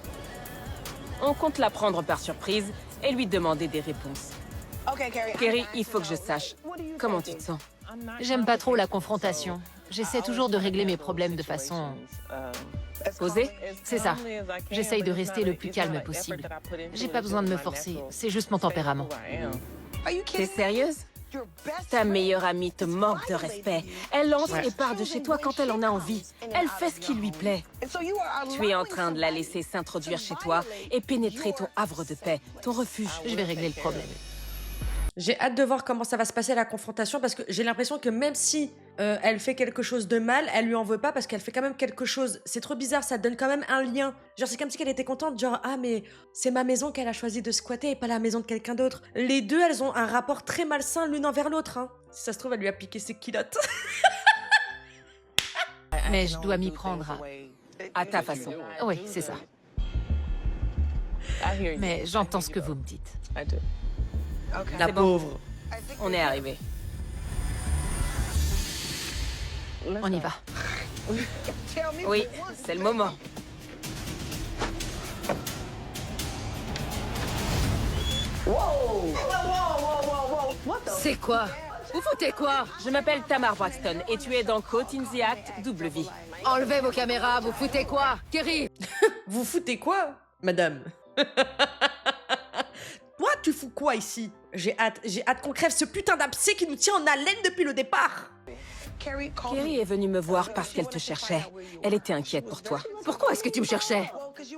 On compte la prendre par surprise et lui demander des réponses. Kerry, il faut que je sache. Comment tu te sens? J'aime pas trop la confrontation. J'essaie toujours de régler mes problèmes de façon... Posée? C'est ça. J'essaye de rester le plus calme possible. J'ai pas besoin de me forcer, c'est juste mon tempérament. T'es sérieuse? Ta meilleure amie te manque de respect. Elle entre et part de chez toi quand elle en a envie. Elle fait ce qui lui plaît. Tu es en train de la laisser s'introduire chez toi et pénétrer ton havre de paix, ton refuge. Je vais régler le problème. J'ai hâte de voir comment ça va se passer la confrontation parce que j'ai l'impression que même si elle fait quelque chose de mal, elle lui en veut pas parce qu'elle fait quand même quelque chose. C'est trop bizarre, ça donne quand même un lien. Genre c'est comme si elle était contente, genre ah mais c'est ma maison qu'elle a choisi de squatter et pas la maison de quelqu'un d'autre. Les deux, elles ont un rapport très malsain l'une envers l'autre. Hein. Si ça se trouve, elle lui a piqué ses culottes. Mais je dois m'y prendre À ta façon. Oui, c'est ça. Mais j'entends ce que vous me dites. La C'est bon. pauvre. On est arrivé. On y va. Oui, c'est le moment. C'est quoi? Vous foutez quoi? Je m'appelle Tamar Braxton et tu es dans Caught in the Act Double Vie. Enlevez vos caméras, vous foutez quoi? Kerry? Vous foutez quoi, madame? Toi, tu fous quoi ici? J'ai hâte qu'on crève ce putain d'abcès qui nous tient en haleine depuis le départ. Kerry est venue me voir parce qu'elle te cherchait. Elle était inquiète pour toi. Pourquoi est-ce que tu me cherchais?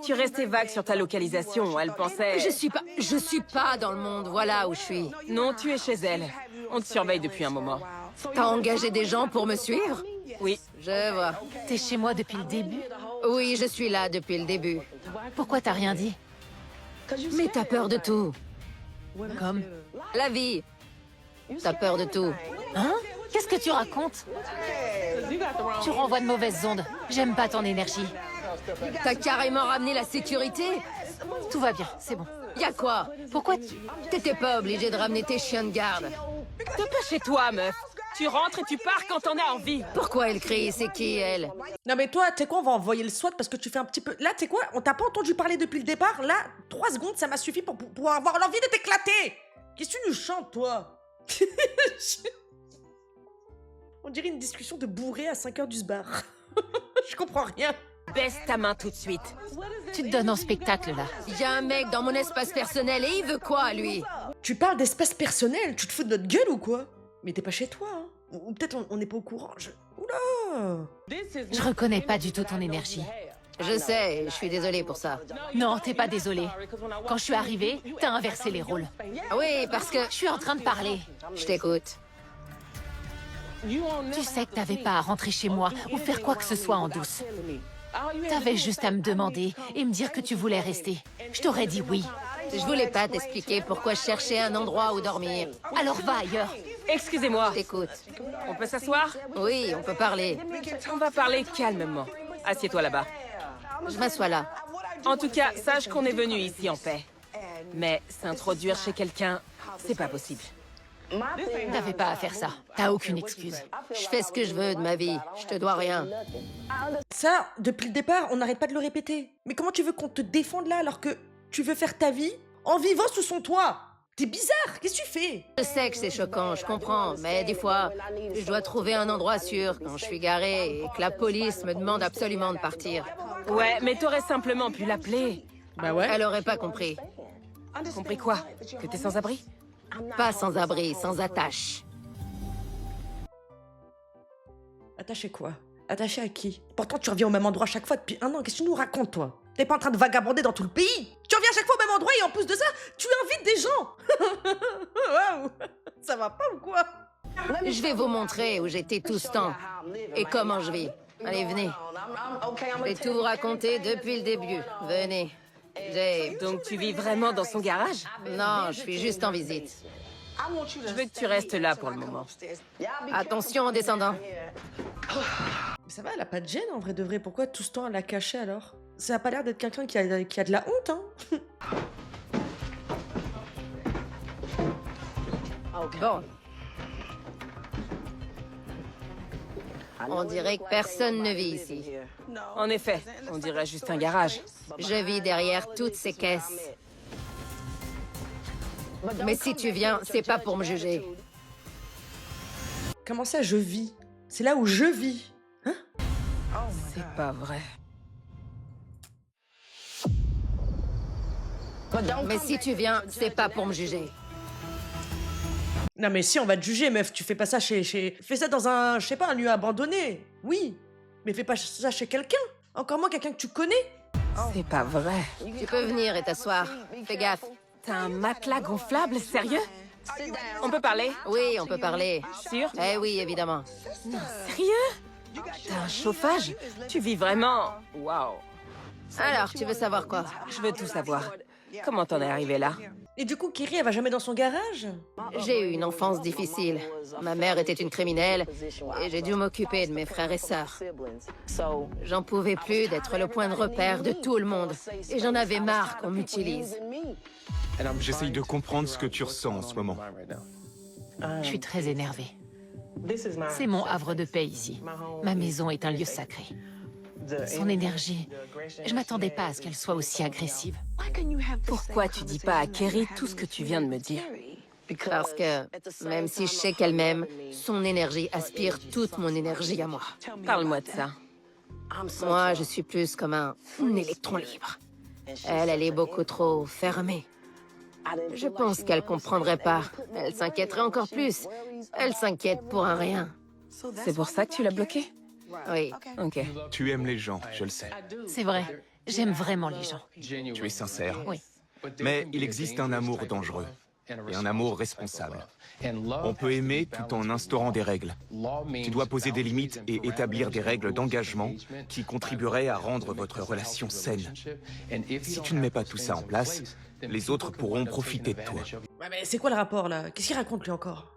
Tu restais vague sur ta localisation. Elle pensait... Je suis pas dans le monde, voilà où je suis. Non, tu es chez elle. On te surveille depuis un moment. T'as engagé des gens pour me suivre? Oui. Je vois. T'es chez moi depuis le début? Oui, je suis là depuis le début. Pourquoi t'as rien dit? Mais t'as peur de tout. Comme? La vie. T'as peur de tout. Hein? Qu'est-ce que tu racontes? Tu renvoies de mauvaises ondes. J'aime pas ton énergie. T'as carrément ramené la sécurité? Tout va bien, c'est bon. Y'a quoi? Pourquoi tu... T'étais pas obligé de ramener tes chiens de garde. T'es pas chez toi, meuf. Tu rentres et tu pars quand t'en as envie. Pourquoi elle crie? C'est qui, elle? Non mais toi, tu sais quoi, on va envoyer le SWAT parce que tu fais un petit peu... Là, tu sais quoi, on t'a pas entendu parler depuis le départ. Là, 3 secondes, ça m'a suffi pour avoir l'envie de t'éclater. Qu'est-ce que tu nous chantes, toi? On dirait une discussion de bourré à 5h du sbar. Je comprends rien. Baisse ta main tout de suite. Tu te donnes en spectacle, là. Y a un mec dans mon espace personnel et il veut quoi, lui? Tu parles d'espace personnel, tu te fous de notre gueule ou quoi? Mais t'es pas chez toi, hein. Ou peut-être on n'est pas au courant. Oula! Je reconnais pas du tout ton énergie. Je sais, je suis désolée pour ça. Non, t'es pas désolé. Quand je suis arrivée, t'as inversé les rôles. Oui, parce que... Je suis en train de parler. Je t'écoute. Tu sais que t'avais pas à rentrer chez moi ou faire quoi que ce soit en douce. T'avais juste à me demander et me dire que tu voulais rester. Je t'aurais dit oui. Je voulais pas t'expliquer pourquoi je cherchais un endroit où dormir. Alors va ailleurs. Excusez-moi. Je t'écoute. On peut s'asseoir? Oui, on peut parler. On va parler calmement. Assieds-toi là-bas. Je m'assois là. En tout cas, sache qu'on est venu ici en paix. Mais s'introduire chez quelqu'un, c'est pas possible. T'avais pas à faire ça. T'as aucune excuse. Je fais ce que je veux de ma vie. Je te dois rien. Ça, depuis le départ, on n'arrête pas de le répéter. Mais comment tu veux qu'on te défende là alors que tu veux faire ta vie en vivant sous son toit? T'es bizarre, qu'est-ce que tu fais? Je sais que c'est choquant, je comprends, mais des fois, je dois trouver un endroit sûr quand je suis garée et que la police me demande absolument de partir. Ouais, mais t'aurais simplement pu l'appeler. Bah ouais. Elle aurait pas compris. Compris quoi? Que t'es sans abri? Pas sans abri, sans attache. Attaché quoi? Attaché à qui? Pourtant, tu reviens au même endroit chaque fois depuis 1 an. Qu'est-ce que tu nous racontes, toi? T'es pas en train de vagabonder dans tout le pays? Tu reviens chaque fois au même endroit et en plus de ça, tu invites des gens. Waouh! Ça va pas ou quoi? Je vais vous montrer où j'étais tout ce temps et comment je vis. Allez, venez. Je vais tout vous raconter depuis le début. Venez. Donc tu vis vraiment dans son garage? Non, je suis juste en visite. Je veux que tu restes là pour le moment. Attention en descendant. Mais ça va, elle a pas de gêne en vrai de vrai. Pourquoi tout ce temps elle l'a caché alors? Ça a pas l'air d'être quelqu'un qui a de la honte, hein? Bon. On dirait que personne ne vit ici. En effet, on dirait juste un garage. Je vis derrière toutes ces caisses. Mais si tu viens, c'est pas pour me juger. Comment ça, je vis? C'est là où je vis. Hein? C'est pas vrai. Mais si tu viens, c'est pas pour me juger. Non mais si, on va te juger, meuf. Tu fais pas ça Fais ça dans un, je sais pas, un lieu abandonné. Oui. Mais fais pas ça chez quelqu'un. Encore moins quelqu'un que tu connais. C'est pas vrai. Tu peux venir et t'asseoir. Fais gaffe. T'as un matelas gonflable, sérieux? On peut parler? Oui, on peut parler. Sûr? Eh oui, évidemment. Non, sérieux? T'as un chauffage? Tu vis vraiment... Waouh. Alors, tu veux savoir quoi? Je veux tout savoir. Comment t'en es arrivé là? Et du coup, Kerry, elle va jamais dans son garage? J'ai eu une enfance difficile. Ma mère était une criminelle et j'ai dû m'occuper de mes frères et sœurs. J'en pouvais plus d'être le point de repère de tout le monde. Et j'en avais marre qu'on m'utilise. J'essaye de comprendre ce que tu ressens en ce moment. Je suis très énervée. C'est mon havre de paix ici. Ma maison est un lieu sacré. Son énergie, je m'attendais pas à ce qu'elle soit aussi agressive. Pourquoi tu dis pas à Kerry tout ce que tu viens de me dire? Parce que, même si je sais qu'elle m'aime, son énergie aspire toute mon énergie à moi. Parle-moi de ça. Moi, je suis plus comme un électron libre. Elle est beaucoup trop fermée. Je pense qu'elle comprendrait pas. Elle s'inquiéterait encore plus. Elle s'inquiète pour un rien. C'est pour ça que tu l'as bloqué? Oui. Ok. Tu aimes les gens, je le sais. C'est vrai, j'aime vraiment les gens. Tu es sincère. Oui. Mais il existe un amour dangereux et un amour responsable. On peut aimer tout en instaurant des règles. Tu dois poser des limites et établir des règles d'engagement qui contribueraient à rendre votre relation saine. Si tu ne mets pas tout ça en place, les autres pourront profiter de toi. Ouais, mais c'est quoi le rapport là? Qu'est-ce qu'il raconte lui encore?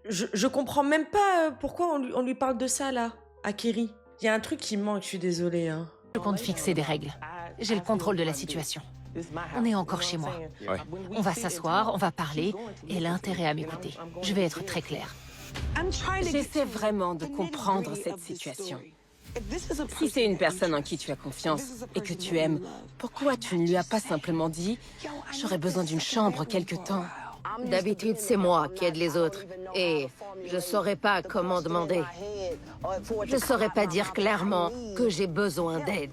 Je comprends même pas pourquoi on lui parle de ça là, à Kerry. Il y a un truc qui me manque, je suis désolée. Hein. Je compte fixer des règles. J'ai le contrôle de la situation. On est encore chez moi. Ouais. On va s'asseoir, on va parler, et elle a intérêt à m'écouter. Je vais être très claire. J'essaie vraiment de comprendre cette situation. Si c'est une personne en qui tu as confiance et que tu aimes, pourquoi tu ne lui as pas simplement dit « J'aurais besoin d'une chambre quelque temps ». D'habitude, c'est moi qui aide les autres. Et je saurais pas comment demander. Je saurais pas dire clairement que j'ai besoin d'aide.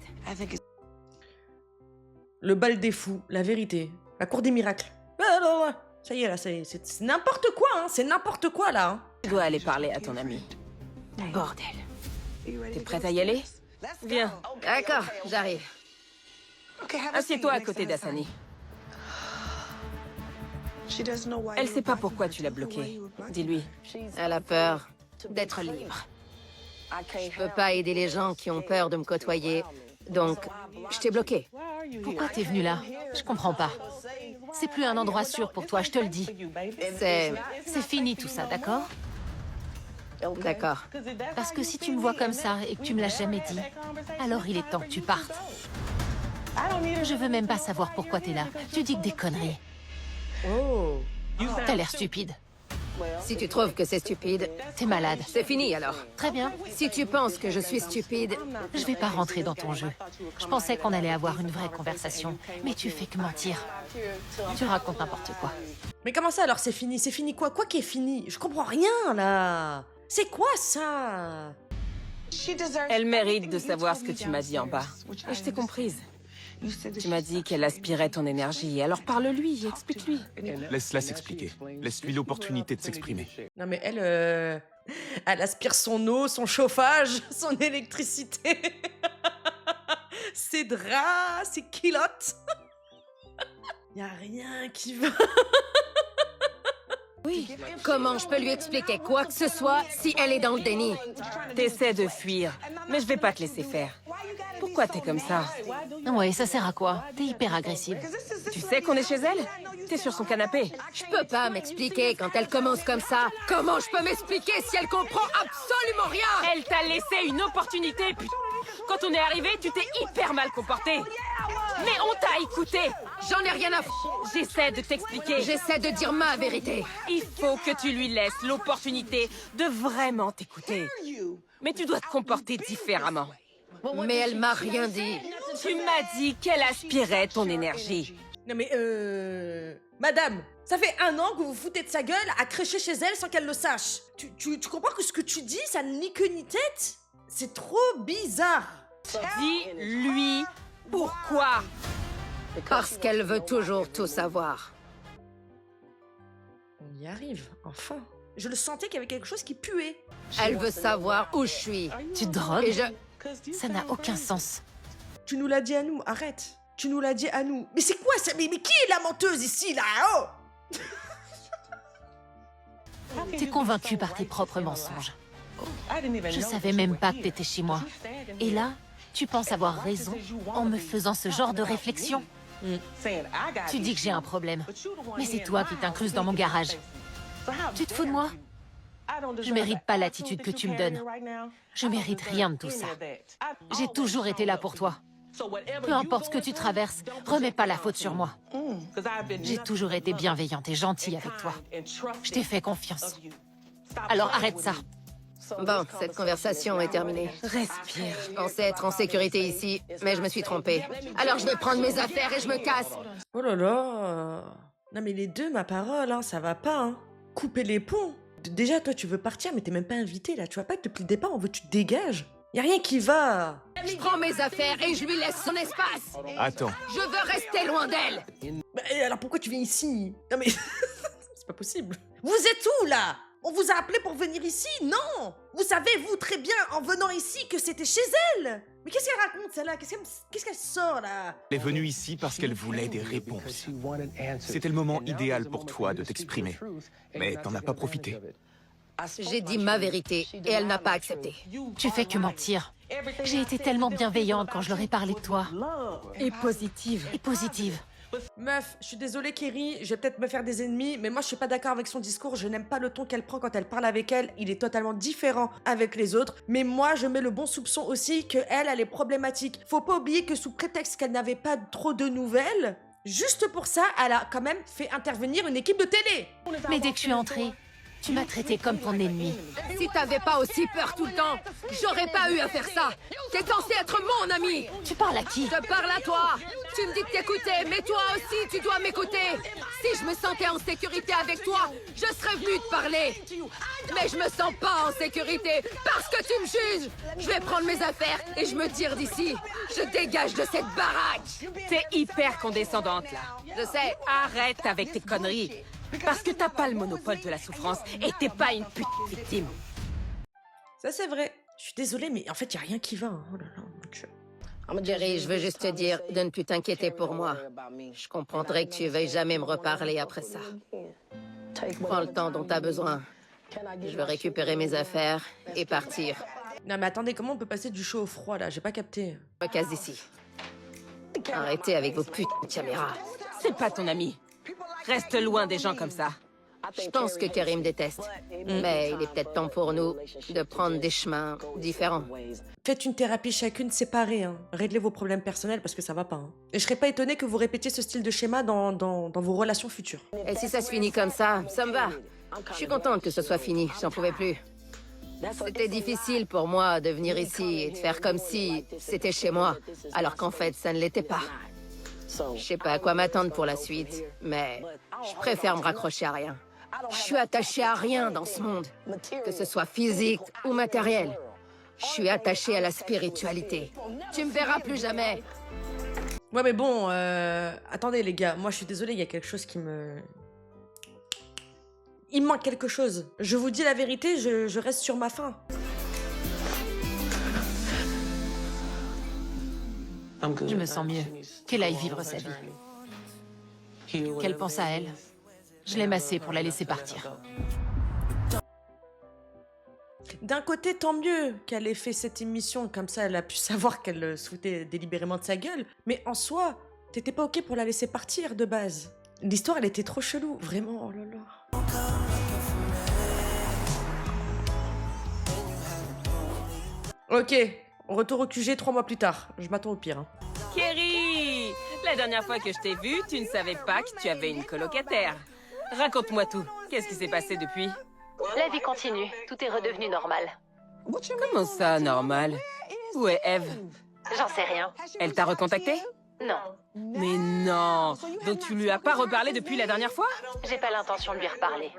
Le bal des fous, la vérité, la cour des miracles. Ah, non, non, ça y est là, c'est n'importe quoi, hein, c'est n'importe quoi là. Hein. Tu dois aller parler à ton ami. Bordel. T'es prête à y aller? Viens, D'accord, j'arrive. assieds-toi à côté d'Asani. Elle sait pas pourquoi tu l'as bloquée. Dis-lui. Elle a peur d'être libre. Je peux pas aider les gens qui ont peur de me côtoyer. Donc, je t'ai bloqué. Pourquoi t'es venu là? Je comprends pas. C'est plus un endroit sûr pour toi, je te le dis. C'est fini tout ça, d'accord? D'accord. Parce que si tu me vois comme ça et que tu me l'as jamais dit, alors il est temps que tu partes. Je veux même pas savoir pourquoi t'es là. Tu dis que des conneries. Oh. T'as l'air stupide. Si tu trouves que c'est stupide, T'es malade. c'est fini alors. Très bien. Si tu penses que je suis stupide, Je vais pas rentrer dans ton jeu. Je pensais qu'on allait avoir une vraie conversation, mais tu fais que mentir. Tu racontes n'importe quoi. Mais comment ça alors c'est fini? C'est fini quoi? Quoi qui est fini? Je comprends rien là. C'est quoi ça? Elle mérite de savoir ce que tu m'as dit en bas. Et je t'ai comprise. Tu m'as dit qu'elle aspirait ton énergie, alors parle-lui, explique-lui. Laisse-la s'expliquer. Laisse-lui l'opportunité de s'exprimer. Non mais elle aspire son eau, son chauffage, son électricité, ses draps, ses culottes. Y a rien qui va. comment je peux lui expliquer quoi que ce soit si elle est dans le déni? T'essaies de fuir, mais je vais pas te laisser faire. Pourquoi t'es comme ça? Ouais, ça sert à quoi? T'es hyper agressive. Tu sais qu'on est chez elle? T'es sur son canapé. Je peux pas m'expliquer quand elle commence comme ça. Comment je peux m'expliquer si elle comprend absolument rien? Elle t'a laissé une opportunité, putain. Quand on est arrivé, tu t'es hyper mal comporté. Mais on t'a écouté. J'en ai rien à foutre. J'essaie de t'expliquer. J'essaie de dire ma vérité. Il faut que tu lui laisses l'opportunité de vraiment t'écouter. Mais tu dois te comporter différemment. Mais elle m'a rien dit. Tu m'as dit qu'elle aspirait ton énergie. Non mais madame, ça fait 1 an que vous vous foutez de sa gueule à crécher chez elle sans qu'elle le sache. Tu comprends que ce que tu dis, ça n'a ni queue ni tête? C'est trop bizarre. Dis-lui pourquoi. Parce qu'elle veut toujours tout savoir. On y arrive, enfin. Je le sentais qu'il y avait quelque chose qui puait. Elle veut savoir où je suis. Tu te drogues? Et je... Ça n'a aucun sens. Tu nous l'as dit à nous, arrête. Tu nous l'as dit à nous. Mais c'est quoi ça? Mais qui est la menteuse ici, là? Oh! T'es convaincue par tes propres mensonges. Je savais même pas que t'étais chez moi. Et là, tu penses avoir raison en me faisant ce genre de réflexion? Tu dis que j'ai un problème, mais c'est toi qui t'incrustes dans mon garage. Tu te fous de moi? Je mérite pas l'attitude que tu me donnes. Je mérite rien de tout ça. J'ai toujours été là pour toi. Peu importe ce que tu traverses, remets pas la faute sur moi. J'ai toujours été bienveillante et gentille avec toi. Je t'ai fait confiance. Alors arrête ça. Bon, cette conversation est terminée. Respire. Je pensais être en sécurité ici, mais je me suis trompée. Alors je vais prendre mes affaires et je me casse. Oh là là. Non mais les deux, ma parole, hein, ça va pas. Hein. Couper les ponts. Déjà, toi, tu veux partir, mais t'es même pas invité, là. Tu vois pas que depuis le départ, on veut que tu te dégages. Y a rien qui va. Je prends mes affaires et je lui laisse son espace. Attends, Je veux rester loin d'elle. Bah, alors pourquoi tu viens ici? Non mais... c'est pas possible. Vous êtes où, là? On vous a appelé pour venir ici? Non! Vous savez, vous, très bien, en venant ici, que c'était chez elle! Mais qu'est-ce qu'elle raconte, celle-là? Qu'est-ce qu'elle sort, là? elle est venue ici parce qu'elle voulait des réponses. C'était le moment idéal pour toi de t'exprimer. Mais t'en as pas profité. J'ai dit ma vérité et elle n'a pas accepté. Tu fais que mentir. J'ai été tellement bienveillante quand je leur ai parlé de toi. Et positive. Et positive. Meuf, je suis désolée, Kerry, je vais peut-être me faire des ennemis, mais moi je suis pas d'accord avec son discours, je n'aime pas le ton qu'elle prend quand elle parle avec elle, il est totalement différent avec les autres, mais moi je mets le bon soupçon aussi que elle est problématique. Faut pas oublier que sous prétexte qu'elle n'avait pas trop de nouvelles, juste pour ça, elle a quand même fait intervenir une équipe de télé. Mais dès que je suis entrée, tu m'as traité comme ton ennemi. Si t'avais pas aussi peur tout le temps, j'aurais pas eu à faire ça. T'es censé être mon ami. Tu parles à qui? Je parle à toi. Tu me dis de t'écouter, mais toi aussi, tu dois m'écouter. Si je me sentais en sécurité avec toi, je serais venue te parler. Mais je me sens pas en sécurité parce que tu me juges. Je vais prendre mes affaires et je me tire d'ici. Je dégage de cette baraque. T'es hyper condescendante, là. Je sais. Arrête avec tes conneries. Parce que t'as pas le monopole de la souffrance et t'es pas une pute victime. Ça c'est vrai. Je suis désolée, mais en fait, y a rien qui va. Hein. Oh là là, mon Dieu. Jerry, je veux juste te dire de ne plus t'inquiéter pour moi. Je comprendrai que tu veuilles jamais me reparler après ça. Prends le temps dont t'as besoin. Je veux récupérer mes affaires et partir. Non mais attendez, comment on peut passer du chaud au froid là? J'ai pas capté. Je me casse d'ici. Arrêtez avec vos putains de caméras. C'est pas ton ami. Reste loin des gens comme ça. Je pense que Kerry me déteste. Mais il est peut-être temps pour nous de prendre des chemins différents. Faites une thérapie chacune séparée. Hein. Réglez vos problèmes personnels parce que ça va pas. Hein. Et je serais pas étonnée que vous répétiez ce style de schéma dans vos relations futures. Et si ça se finit comme ça me va. Je suis contente que ce soit fini. J'en pouvais plus. C'était difficile pour moi de venir ici et de faire comme si c'était chez moi, alors qu'en fait, ça ne l'était pas. Je sais pas à quoi m'attendre pour la suite, mais je préfère me raccrocher à rien. Je suis attachée à rien dans ce monde, que ce soit physique ou matériel. Je suis attachée à la spiritualité. Tu me verras plus jamais. Ouais mais bon, attendez les gars, moi je suis désolée, il y a quelque chose qui me... Il me manque quelque chose. Je vous dis la vérité, je reste sur ma faim. Je me sens mieux. Qu'elle aille vivre sa vie. Qu'elle pense à elle. Je l'aime assez pour la laisser partir. D'un côté, tant mieux qu'elle ait fait cette émission, comme ça elle a pu savoir qu'elle souhaitait délibérément de sa gueule. Mais en soi, t'étais pas ok pour la laisser partir de base. L'histoire, elle était trop chelou, vraiment, oh là là. Ok, retour au QG 3 mois plus tard. Je m'attends au pire. Hein. Kerry! La dernière fois que je t'ai vue, tu ne savais pas que tu avais une colocataire. Raconte-moi tout. Qu'est-ce qui s'est passé depuis? La vie continue. Tout est redevenu normal. Comment ça, normal? Où est Eve? J'en sais rien. Elle t'a recontacté? Non. Mais non! Donc tu lui as pas reparlé depuis la dernière fois? J'ai pas l'intention de lui reparler.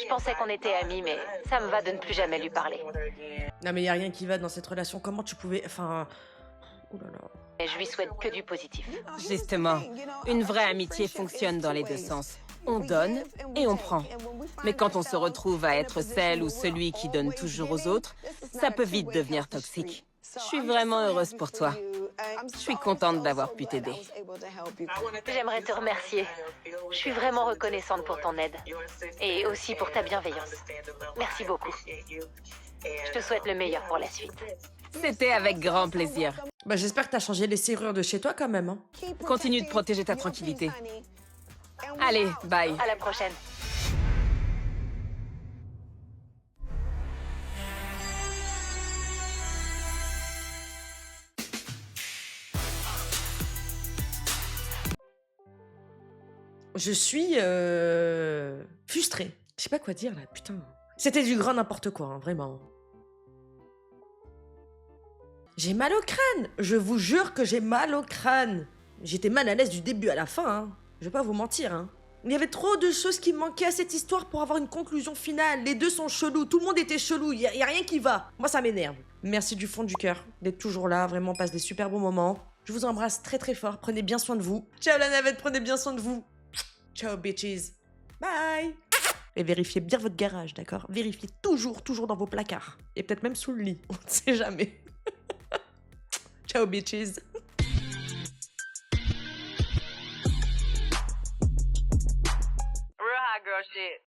Je pensais qu'on était amis, mais ça me va de ne plus jamais lui parler. Non mais y a rien qui va dans cette relation. Comment tu pouvais... Enfin... Oh là là. Et je lui souhaite que du positif. Justement, une vraie amitié fonctionne dans les deux sens. On donne et on prend. Mais quand on se retrouve à être celle ou celui qui donne toujours aux autres, ça peut vite devenir toxique. Je suis vraiment heureuse pour toi. Je suis contente d'avoir pu t'aider. J'aimerais te remercier. Je suis vraiment reconnaissante pour ton aide. Et aussi pour ta bienveillance. Merci beaucoup. Je te souhaite le meilleur pour la suite. C'était avec grand plaisir. Bah j'espère que t'as changé les serrures de chez toi quand même. Hein. Continue de protéger ta tranquillité. Allez, bye. À la prochaine. Je suis frustrée. Je sais pas quoi dire là, putain. C'était du grand n'importe quoi, hein, vraiment. J'ai mal au crâne. Je vous jure que j'ai mal au crâne. J'étais mal à l'aise du début à la fin, hein. Je vais pas vous mentir, hein. Il y avait trop de choses qui me manquaient à cette histoire pour avoir une conclusion finale. Les deux sont chelous, tout le monde était chelou, y a rien qui va. Moi, ça m'énerve. Merci du fond du cœur d'être toujours là, vraiment, on passe des super bons moments. Je vous embrasse très très fort, prenez bien soin de vous. Ciao la navette, prenez bien soin de vous. Ciao bitches. Bye. Et vérifiez bien votre garage, d'accord? Vérifiez toujours dans vos placards. Et peut-être même sous le lit, on ne sait jamais. Ciao bitches. Real hot girl shit.